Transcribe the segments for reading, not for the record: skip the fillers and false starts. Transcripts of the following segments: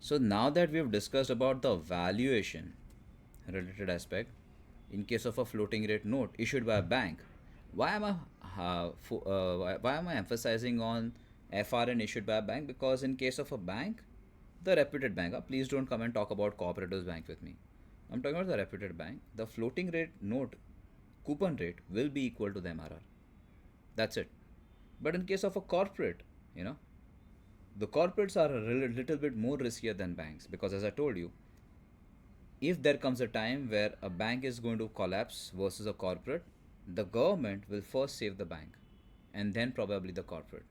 So now that we've discussed about the valuation related aspect in case of a floating rate note issued by a bank, why am I emphasizing on FRN issued by a bank? Because in case of a bank, the reputed bank, please don't come and talk about cooperatives bank with me. I'm talking about the reputed bank. The floating rate note coupon rate will be equal to the MRR. That's it. But in case of a corporate, you know, the corporates are a little bit more riskier than banks because, as I told you, if there comes a time where a bank is going to collapse versus a corporate, the government will first save the bank and then probably the corporate.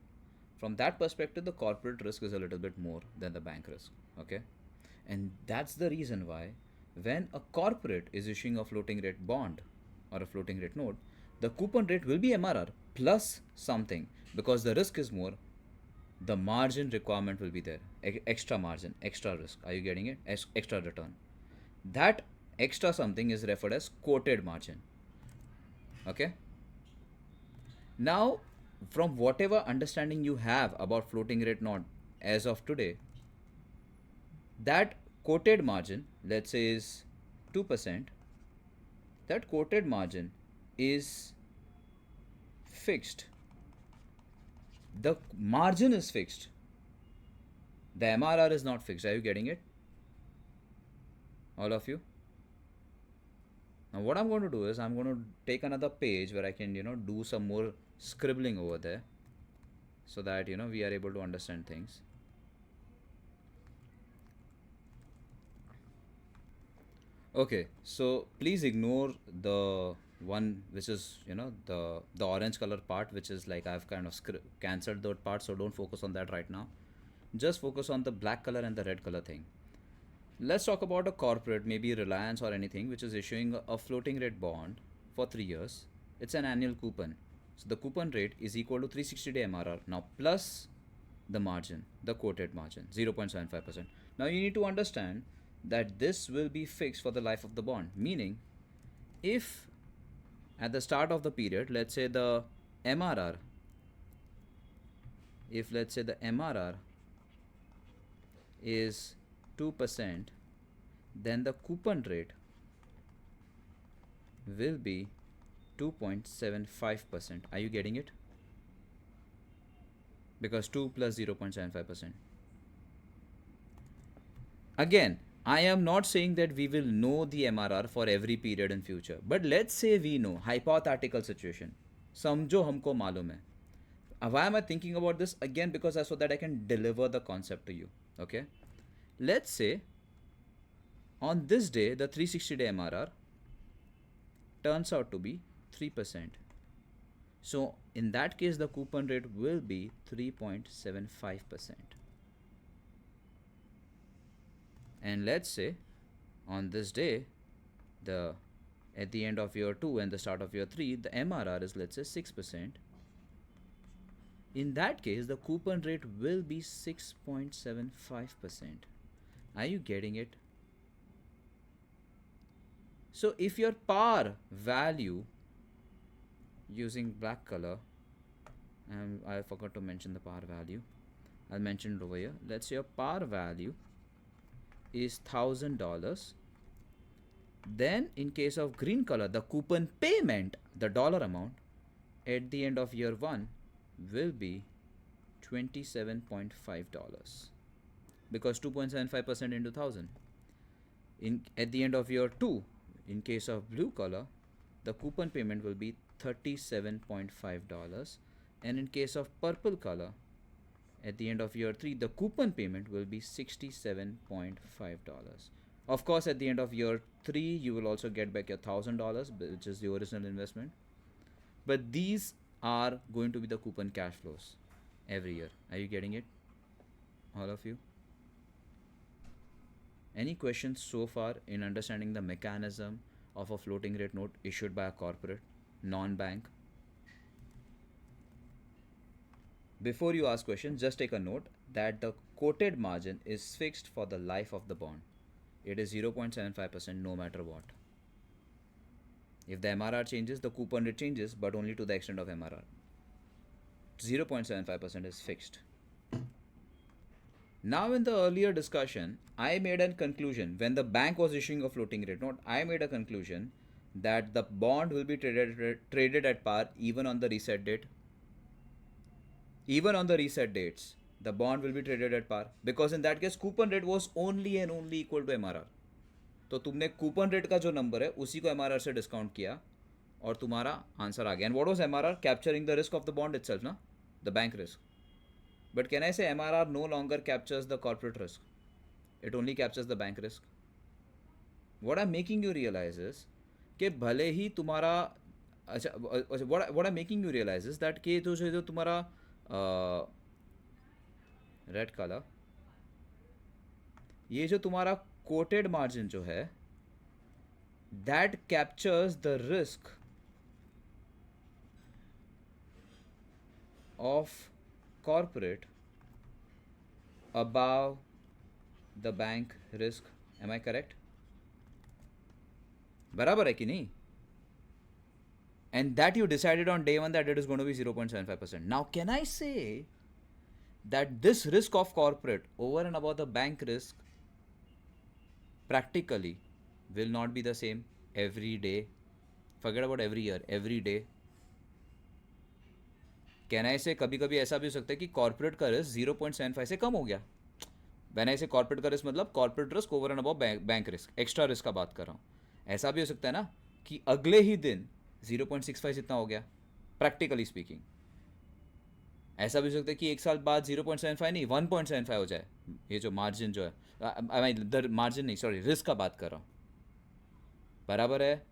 From that perspective, the corporate risk is a little bit more than the bank risk. Okay? And that's the reason why when a corporate is issuing a floating rate bond or a floating rate note, the coupon rate will be MRR plus something because the risk is more, the margin requirement will be there. Extra margin, extra risk. Are you getting it? Extra return. That extra something is referred as quoted margin. Okay. Now, from whatever understanding you have about floating rate note as of today, that quoted margin, let's say, is 2%. That quoted margin is fixed. The margin is fixed. The MRR is not fixed. Are you getting it? All of you? Now what I'm going to do is I'm going to take another page where I can, do some more scribbling over there so that, we are able to understand things. Okay, so please ignore the one which is, the orange color part, which is like I've kind of cancelled that part, so don't focus on that right now. Just focus on the black color and the red color thing. Let's talk about a corporate, maybe Reliance or anything, which is issuing a floating rate bond for 3 years. It's an annual coupon. So the coupon rate is equal to 360-day MRR now plus the margin, the quoted margin, 0.75%. Now you need to understand that this will be fixed for the life of the bond, meaning if at the start of the period, let's say the MRR, if let's say the MRR is 2%, then the coupon rate will be 2.75%. Are you getting it? Because 2 plus 0.75%. Again, I am not saying that we will know the MRR for every period in future, but let's say we know, hypothetical situation. समझो हमको मालूम है. Why am I thinking about this? Again, because so that I can deliver the concept to you. Okay? Let's say on this day, the 360-day MRR turns out to be 3%. So in that case, the coupon rate will be 3.75%. And let's say on this day, at the end of year 2 and the start of year 3, the MRR is, let's say, 6%. In that case, the coupon rate will be 6.75%. Are you getting it? So if your par value, using black color, and I forgot to mention the par value, I'll mention it over here. Let's say your par value is $1,000. Then in case of green color, the coupon payment, the dollar amount at the end of year 1 will be $27.5 because 2.75% into 1000. At the end of year 2, in case of blue color, the coupon payment will be $37.5, and in case of purple color, at the end of year 3, the coupon payment will be $67.5. Of course, at the end of year 3, you will also get back your $1,000, which is the original investment. But these are going to be the coupon cash flows every year. Are you getting it? All of you? Any questions so far in understanding the mechanism of a floating rate note issued by a corporate, non-bank? Before you ask questions, just take a note that the quoted margin is fixed for the life of the bond. It is 0.75% no matter what. If the MRR changes, the coupon rate changes, but only to the extent of MRR. 0.75% is fixed. Now, in the earlier discussion, I made a conclusion when the bank was issuing a floating rate note. I made a conclusion that the bond will be traded at par even on the reset date. Even on the reset dates, the bond will be traded at par because in that case, coupon rate was only and only equal to MRR. तो तुमने coupon rate का जो number है उसी को MRR से discount किया और तुम्हारा आंसर आ गया. And what was MRR? Capturing the risk of the bond itself, ना, the bank risk. But can I say MRR no longer captures the corporate risk, it only captures the bank risk. What I making you realise is कि भले ही तुम्हारा अच्छा what I making you realise is that कि जो तुम्हारा red colour, ये जो तुम्हारा कोटेड मार्जिन जो है, that captures the risk of corporate above the bank risk. Am I correct? बराबर है कि नहीं? And that you decided on day one that it is going to be 0.75%. Now, can I say that this risk of corporate over and above the bank risk practically will not be the same every day? Forget about every year, every day. Can I से कभी कभी ऐसा भी हो सकता है कि corporate का रिस्क 0.75 से कम हो गया. वैन आई से कॉर्पोरेट का रिस्क मतलब corporate risk over and about bank risk, extra risk का बात कर रहा हूँ. ऐसा भी हो सकता है ना कि अगले ही दिन 0.65 इतना हो गया, प्रैक्टिकली स्पीकिंग. ऐसा भी हो सकता है कि एक साल बाद 0.75 नहीं 1.75 हो जाए. ये जो मार्जिन जो है, मार्जिन नहीं, सॉरी, रिस्क का बात कर रहा हूँ. बराबर है.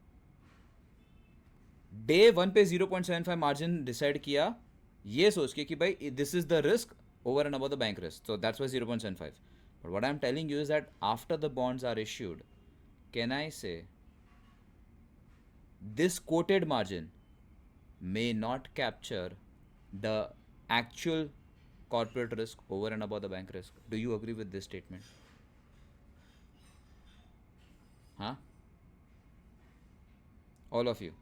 डे वन पे 0.75 मार्जिन डिसाइड किया ये सोच के कि भाई this is the risk over and above the bank risk. So that's why 0.75. But what I'm telling you is that after the bonds are issued, can I say this quoted margin may not capture the actual corporate risk over and above the bank risk? Do you agree with this statement? Huh? All of you.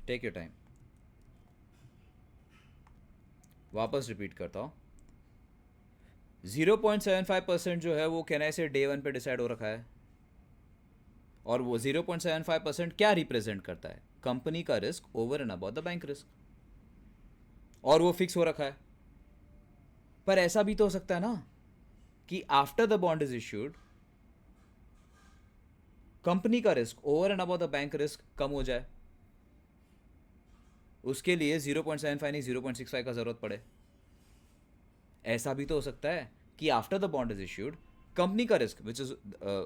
Take your time. वापस repeat करता हूँ. 0.75% जो है वो can I से day one पे decide हो रखा है. और वो 0.75% क्या रिप्रेजेंट करता है? कंपनी का risk over and about the bank risk. और वो फिक्स हो रखा है. पर ऐसा भी तो हो सकता है ना कि after the bond is issued company का risk over and about the bank risk कम हो जाए. उसके लिए 0.75 नहीं 0.65 का ज़रूरत पड़े. ऐसा भी तो हो सकता है कि after the bond is issued company का risk which is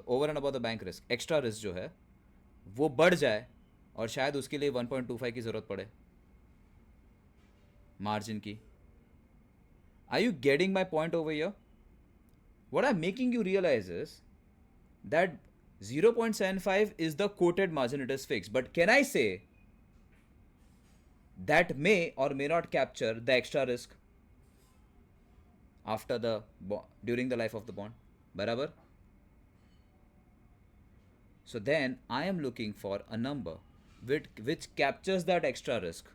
over and about the bank risk, extra risk जो है वो बढ़ जाए और शायद उसके लिए 1.25 की ज़रूरत पड़े मार्जिन की. Are you getting my point over here? What I making you realise is that 0.75 is the quoted margin, it is fixed. But can I say that may or may not capture the extra risk after the during the life of the bond? Barabar? So then I am looking for a number which captures that extra risk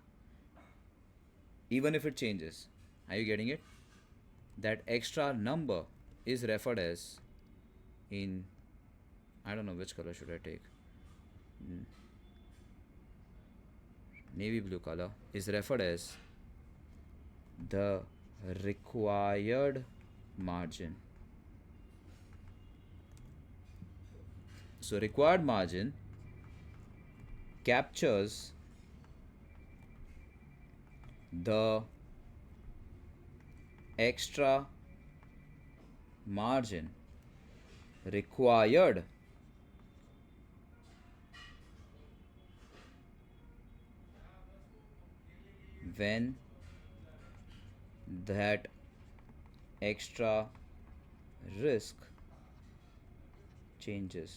even if it changes. Are you getting it? That extra number is referred as in, I don't know which color should I take. Navy blue color is referred as the required margin. So required margin captures the extra margin required when that extra risk changes.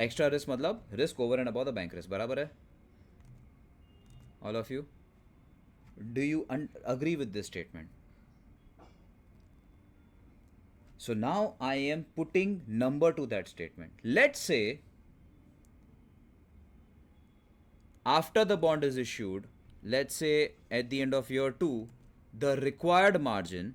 Extra risk मतलब risk over and about the bank risk. बराबर है? All of you, do you agree with this statement? So now I am putting number to that statement. Let's say after the bond is issued, let's say at the end of year 2, the required margin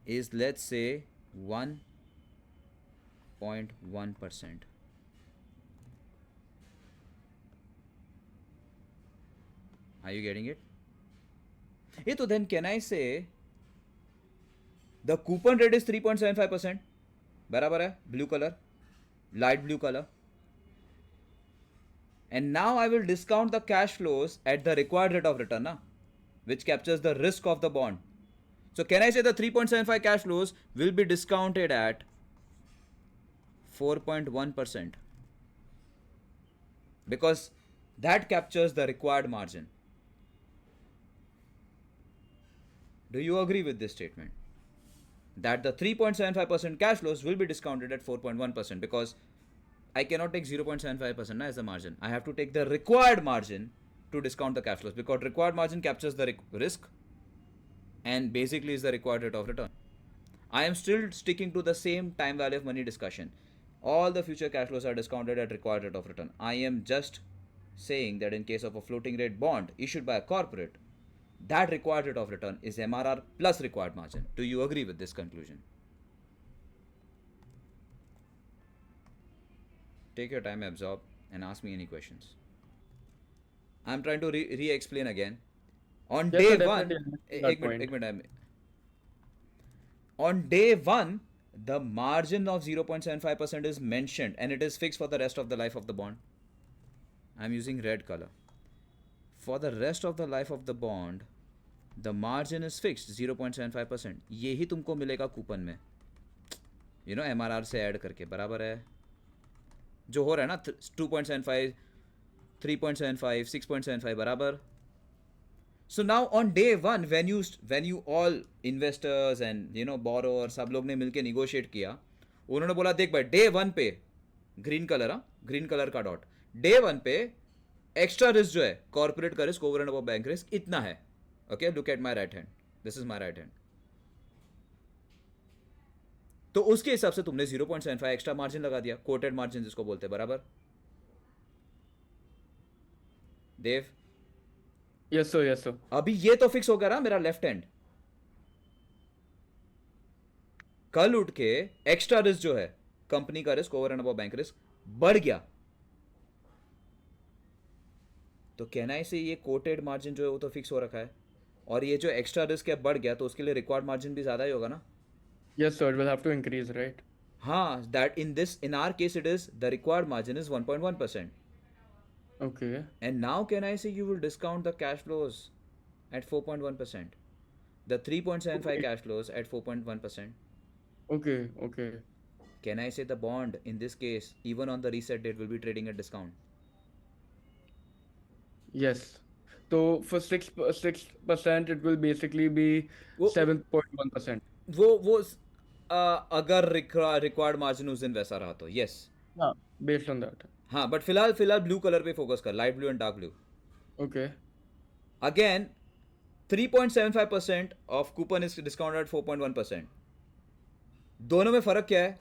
is, let's say, 1.1%. Are you getting it? So then can I say the coupon rate is 3.75%? बराबर है, blue color, light blue color. And now I will discount the cash flows at the required rate of return, which captures the risk of the bond. So can I say the 3.75 cash flows will be discounted at 4.1%? Because that captures the required margin. Do you agree with this statement? That the 3.75% cash flows will be discounted at 4.1%, because I cannot take 0.75% as a margin. I have to take the required margin to discount the cash flows, because required margin captures the risk and basically is the required rate of return. I am still sticking to the same time value of money discussion. All the future cash flows are discounted at required rate of return. I am just saying that in case of a floating rate bond issued by a corporate, that required rate of return is MRR plus required margin. Do you agree with this conclusion? Take your time, absorb, and ask me any questions. I'm trying to re-explain again. On Yes, sir, day definitely one, understand that point. on day one, the margin of 0.75% is mentioned and it is fixed for the rest of the life of the bond. I'm using red color. For the rest of the life of the bond, the margin is fixed 0.75%. यही तुमको मिलेगा coupon में, MRR से add करके, बराबर है जो हो रहा है ना, 2.75, 3.75, 6.75, बराबर. So now on day one, when you all investors and borrowers सब लोग ने मिलके negotiate किया, उन्होंने बोला देख भाई डे वन पे ग्रीन कलर का डॉट, डे वन पे एक्स्ट्रा रिस्क जो है कॉर्पोरेट का risk over and above bank risk इतना है. Okay, look at my right hand, this is my right hand. तो उसके हिसाब से तुमने 0.75 एक्स्ट्रा मार्जिन लगा दिया, कोटेड मार्जिन जिसको बोलते हैं, बराबर देव? Yes, sir. Yes, sir. अभी ये तो फिक्स हो गया ना मेरा लेफ्ट हैंड. कल उठ के एक्स्ट्रा रिस्क जो है कंपनी का risk over and above bank risk बढ़ गया, तो कहना है से ये कोटेड मार्जिन जो है वो तो फिक्स हो रखा है, और ये जो एक्स्ट्रा रिस्क है बढ़ गया, तो उसके लिए रिक्वायर्ड मार्जिन भी ज़्यादा ही होगा ना. Yes, sir. It will have to increase, right? हाँ, that in our case it is the required margin is 1.1%. Okay. And now can I say you will discount the cash flows at 4.1%? The 3.75 Okay. cash flows at 4.1%. Okay. Okay. Can I say the bond in this case, even on the reset date, will be trading at discount? Yes. So for 6%, it will basically be वो 7.1%. वो अगर required margin उस दिन वैसा रहा तो yes. Yeah, based on that. हाँ, but फिलहाल ब्लू कलर पे फोकस कर, light blue and dark blue. Okay. Again 3.75% of coupon is discounted eight 4.1%. दोनों में फर्क क्या है?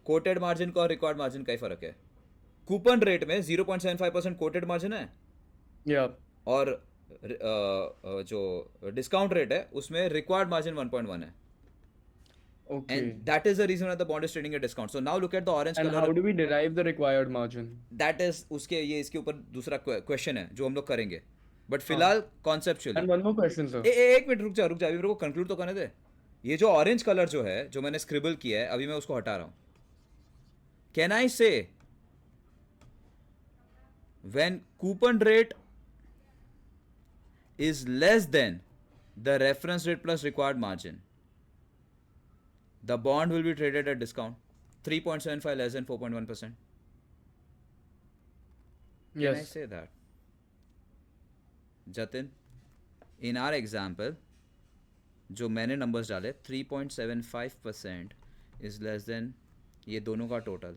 कोटेड मार्जिन का और रिक्वायर्ड मार्जिन का ही फर्क है. कूपन रेट में 0.75% कोटेड मार्जिन है, Yeah. और जो डिस्काउंट रेट है उसमें रिक्वायर्ड मार्जिन 1.1 है. Okay. And that is the reason why the bond is trading at discount. So now look at the orange And color. how do we derive the required margin? That is इसके ऊपर दूसरा question है जो हम लोग करेंगे, but हाँ. फिलहाल conceptually. And one more question, sir. एक मिनट रुक जा अभी मेरे को कंक्लूड तो करने दे. ये जो ऑरेंज कलर जो है जो मैंने स्क्रिबल किया है अभी मैं उसको हटा रहा हूँ. कैन आई से when coupon rate is less than the reference rate plus required margin, the bond will be traded at discount, 3.75 less than 4.1%. Can I Yes. say that? Jatin, in our example, जो मैंने numbers डाले 3.75% is less than ये दोनों का total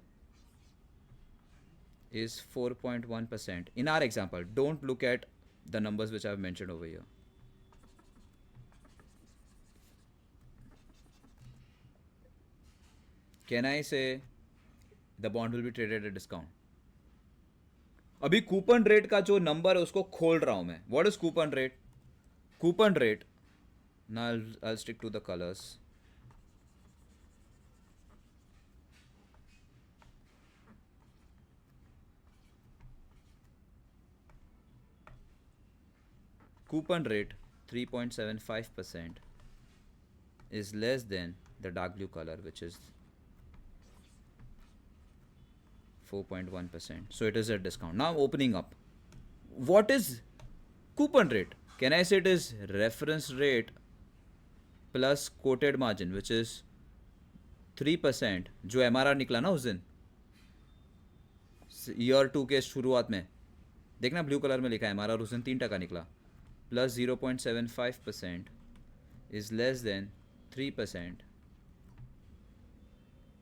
is 4.1%. In our example, don't look at the numbers which I have mentioned over here. Can I say the bond will be traded at a discount. अभी coupon rate का जो number है उसको खोल रहा हूं मैं. What is coupon rate? Coupon rate. Now I'll stick to the colors. Coupon rate 3.75% is less than the dark blue color, which is 4.1%. So it is a discount. Now I'm opening up. What is coupon rate? Can I say it is reference rate plus quoted margin, which is 3%, जो MRR निकला ना उस दिन year 2 के शुरुआत में, देखना blue colour में लिखा है MRR उस दिन 3% निकला, plus 0.75% is less than 3%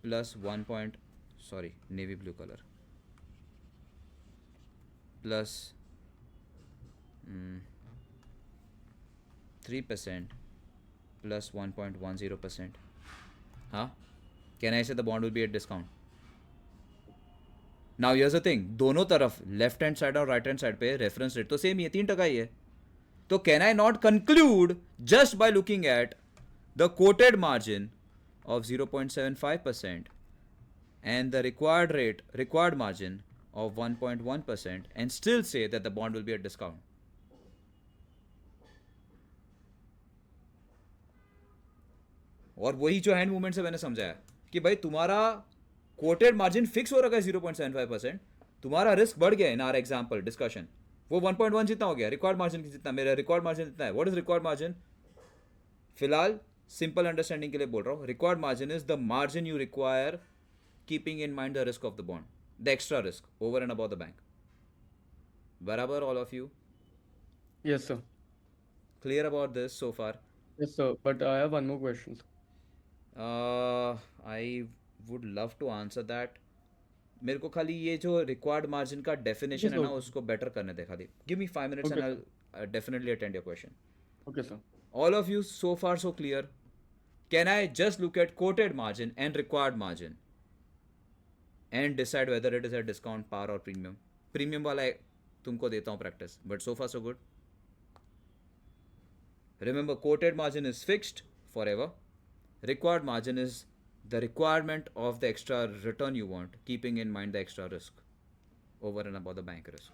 plus 1 point, sorry, navy blue color, plus 3% plus 1.10%. Huh? Can I say the bond will be at discount? Now here's the thing, दोनों तरफ लेफ्ट हैंड साइड और right hand side पे reference rate तो same ही है, 3% ही है. तो can I not conclude just by looking at the coated margin of 0.75% and the required margin of 1.1% and still say that the bond will be at discount? और वही जो hand movement से मैंने समझाया कि भाई तुम्हारा कोटेड मार्जिन फिक्स हो रखा है 0.75%, तुम्हारा रिस्क बढ़ गया इन आर एग्जाम्पल डिस्कशन. वो 1.1 जितना हो गया, रिकॉर्ड मार्जिन जितना, मेरा रिकॉर्ड मार्जिन जितना है. What is record margin? फिलहाल सिंपल अंडरस्टैंडिंग के लिए बोल रहा हूँ. Record margin is the margin you require keeping in mind the risk of the bond, the extra risk over and about the bank. बराबर all of you? Yes, sir. Clear about this so far? Yes, sir. But I have one more question. I would love to answer that. मेरे को खाली ये जो required margin का definition है ना sir. उसको बेटर करने दे खाली. Give me 5 minutes Okay, and I'll definitely attend your question. Okay, sir. All of you so far so clear? Can I just look at quoted margin and required margin and decide whether it is a discount, par or premium? Premium वाला तुमको देता हूँ practice, but so far so good. Remember, quoted margin is fixed forever. Required margin is the requirement of the extra return you want, keeping in mind the extra risk over and above the bank risk.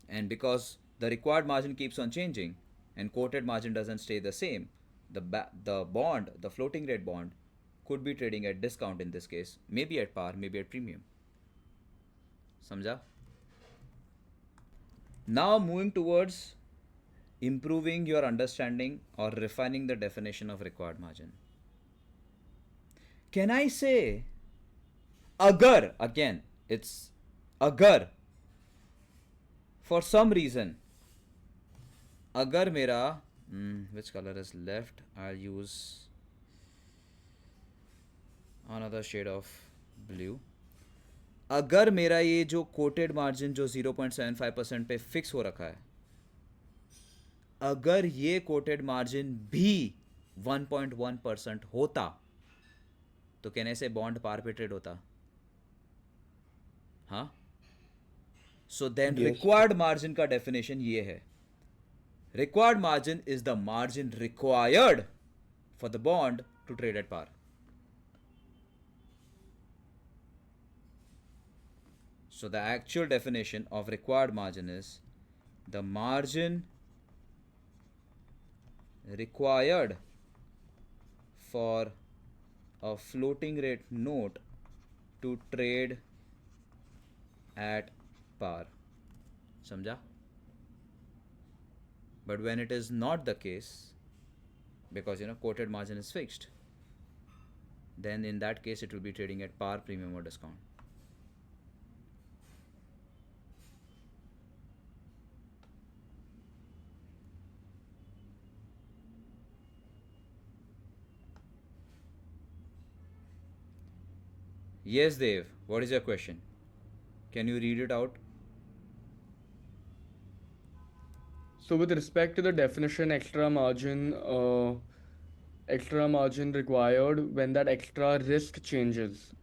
And because the required margin keeps on changing and quoted margin doesn't stay the same, the bond, the floating rate bond, could be trading at discount in this case, maybe at par, maybe at premium. Samjha? Now moving towards improving your understanding or refining the definition of required margin. Can I say agar, again it's agar, for some reason agar mera which color is left, I'll use another shade of blue. अगर मेरा ये जो coated margin जो 0.75% पे fix हो रखा है, अगर ये कोटेड मार्जिन भी 1.1% होता तो कहने से बॉन्ड पार पे ट्रेड होता. हाँ, so then Yes. Required margin का डेफिनेशन ये है. Required margin is the margin required for the bond to trade at par. So the actual definition of required margin is the margin required for a floating rate note to trade at par. Samjha? But when it is not the case, because quoted margin is fixed, then in that case it will be trading at par, premium or discount. Yes, Dev. What is your question? Can you read it out? So with respect to the definition extra margin, extra margin required when that extra risk changes.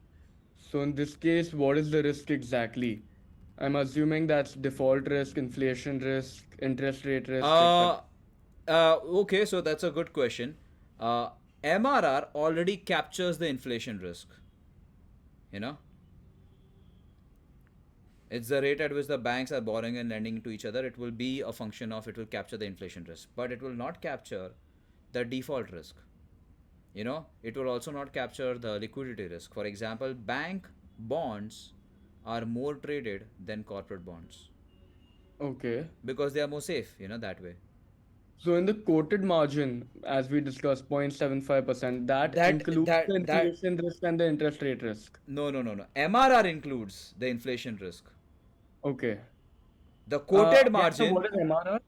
So in this case, what is the risk exactly? I'm assuming that's default risk, inflation risk, interest rate risk, etc. Uh, okay, so that's a good question. Uh, MRR already captures the inflation risk. You know, it's the rate at which the banks are borrowing and lending to each other. It will be a function of, it will capture the inflation risk, but it will not capture the default risk. You know, it will also not capture the liquidity risk. For example, bank bonds are more traded than corporate bonds Okay. because they are more safe, you know, that way. So in the quoted margin, as we discussed, 0.75%, that That includes that the that inflation risk and the interest rate risk. no. MRR includes the inflation risk. Okay. The quoted Again, so margin, what is MRR?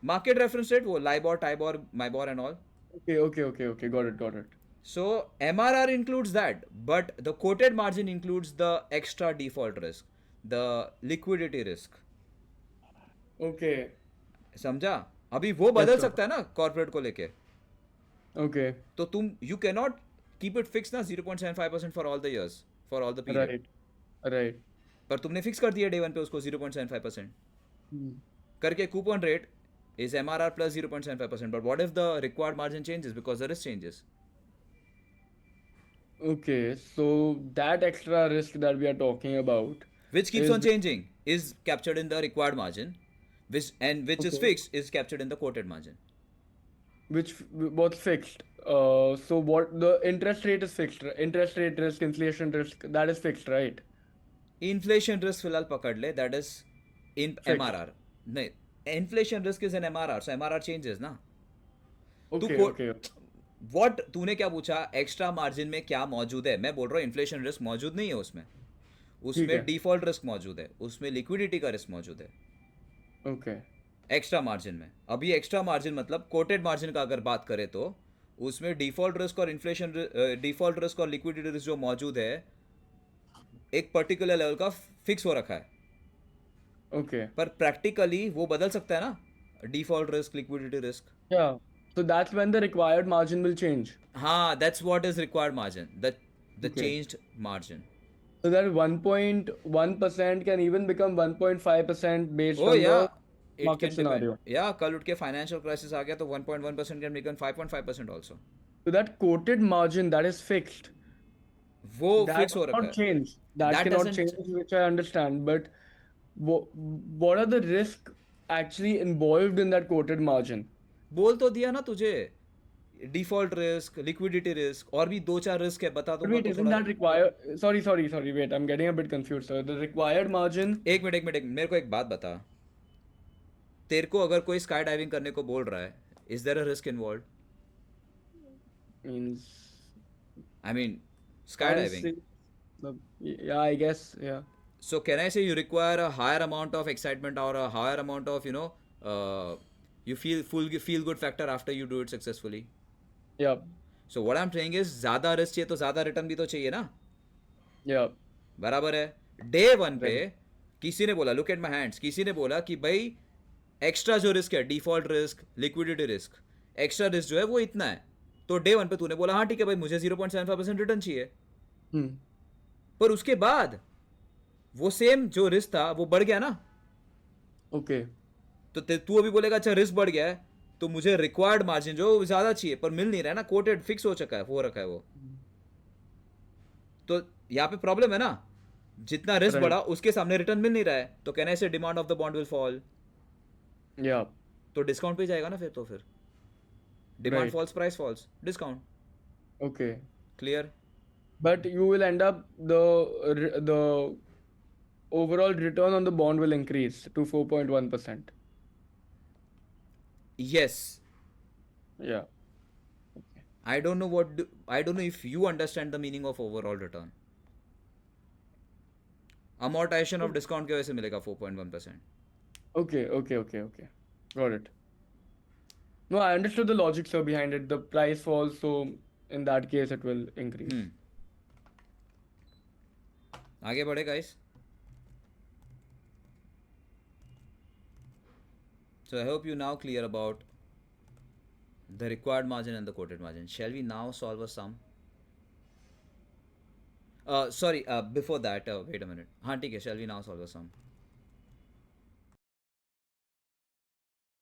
market reference rate, वो LIBOR, TIBOR, MIBOR and all. Okay. Got it. So MRR includes that, but the quoted margin includes the extra default risk, the liquidity risk. Okay. समझा? अभी वो Yes, बदल sir. सकता है ना corporate को लेके. Okay. तो तुम you can not keep it fix ना 0.75% for all the years, for all the period. Right. Right. पर तुमने फिक्स कर दिया डे वन पे उसको 0.75% Hmm. करके. Coupon rate is MRR plus 0.75%. But what if the required margin changes because the risk changes? Okay. So that extra risk that we are talking about Which keeps on is changing is captured in the required margin, which is okay, fixed is captured in the quoted margin. what's fixed. So what the interest rate is fixed. Interest rate risk, inflation risk, that is fixed, right? Inflation risk फिलहाल पकड़ ले, that is in Fixed. MRR. नहीं, inflation risk is in MRR, so MRR changes ना. तू Okay. को Okay. What तूने क्या पूछा, एक्स्ट्रा मार्जिन में क्या मौजूद है? मैं बोल रहा हूँ इन्फ्लेशन रिस्क मौजूद नहीं है उसमें. ठीक उसमें है. डिफॉल्ट रिस्क मौजूद है, उसमें लिक्विडिटी का रिस्क मौजूद है Okay. एक्स्ट्रा मार्जिन में. अभी एक्स्ट्रा मार्जिन मतलब कोटेड मार्जिन का अगर बात करें तो उसमें डिफॉल्ट रिस्क और इन्फ्लेशन, डिफॉल्ट रिस्क और लिक्विडिटी रिस्क जो मौजूद है एक पर्टिकुलर लेवल का फिक्स हो रखा है. Okay. पर प्रैक्टिकली वो बदल सकता है ना, default risk, liquidity risk. Yeah. So that's when the required margin will change. हाँ, that's what is required margin, the Okay. Changed margin. So that 1.1% can even become 1.5% based ओ on या, the it market can depend. scenario. या कल उठ के financial crisis आ गया तो 1.1% can become 5.5% also. So that quoted margin that is fixed, वो that fix हो रखा cannot है. change. That that cannot doesn't. change, which I understand. But what are the risks actually involved in that quoted margin? बोल तो दिया ना तुझे, default risk, liquidity risk, और भी दो चार रिस्क है, बता But दूंगा wait, तो isn't थोड़ा. that required? Sorry. Wait, I'm getting a bit confused, sir. The required margin एक मिनट मेरे को एक बात बता. तेरे को अगर कोई स्काई डाइविंग करने को बोल रहा है, is there a risk involve? means I mean sky can't diving. say. Yeah, I guess. Yeah. So can I say you require a higher amount of excitement or a higher amount of, you feel good factor after you do it successfully? Yeah. So what I'm saying is ज़्यादा risk चाहिए तो ज़्यादा return भी तो चाहिए ना. Yeah. बराबर है. डे वन पे Right. किसी ने बोला, लुक एट माई हैंड्स, किसी ने बोला कि भाई एक्स्ट्रा जो रिस्क है, default risk, liquidity risk, extra risk जो है वो इतना है. तो डे वन पे तूने बोला हाँ ठीक है भाई, मुझे 0.75% रिटर्न चाहिए. Hmm. पर उसके बाद वो सेम जो रिस्क था वो बढ़ गया ना. Okay. तो तू अभी बोलेगा अच्छा रिस्क बढ़ गया है तो मुझे रिक्वायर्ड मार्जिन जो ज्यादा चाहिए, पर मिल नहीं रहा है ना, कोटेड फिक्स हो चुका है, हो रखा है वो. तो यहाँ पे प्रॉब्लम है ना, जितना रिस्क Right. बढ़ा उसके सामने रिटर्न मिल नहीं रहा है, तो कहना ऐसे demand of the bond will fall. Yeah. तो डिस्काउंट पे जाएगा ना फिर, तो फिर demand Right. Falls, price falls, discount. Okay. Clear. But you will end up the overall return on the bond will increase to 4.1%. Yes. Yeah. I don't know I don't know if you understand the meaning of overall return. Amortisation of discount की वजह से मिलेगा 4.1%. Okay. Got it. No, I understood the logic, sir, behind it. The price falls, so in that case, it will increase. आगे बढ़े guys. So I hope you now clear about The required margin and the quoted margin. Shall we now solve a sum? Sorry, before that, wait a minute. हाँ ठीक है, shall we now solve a sum?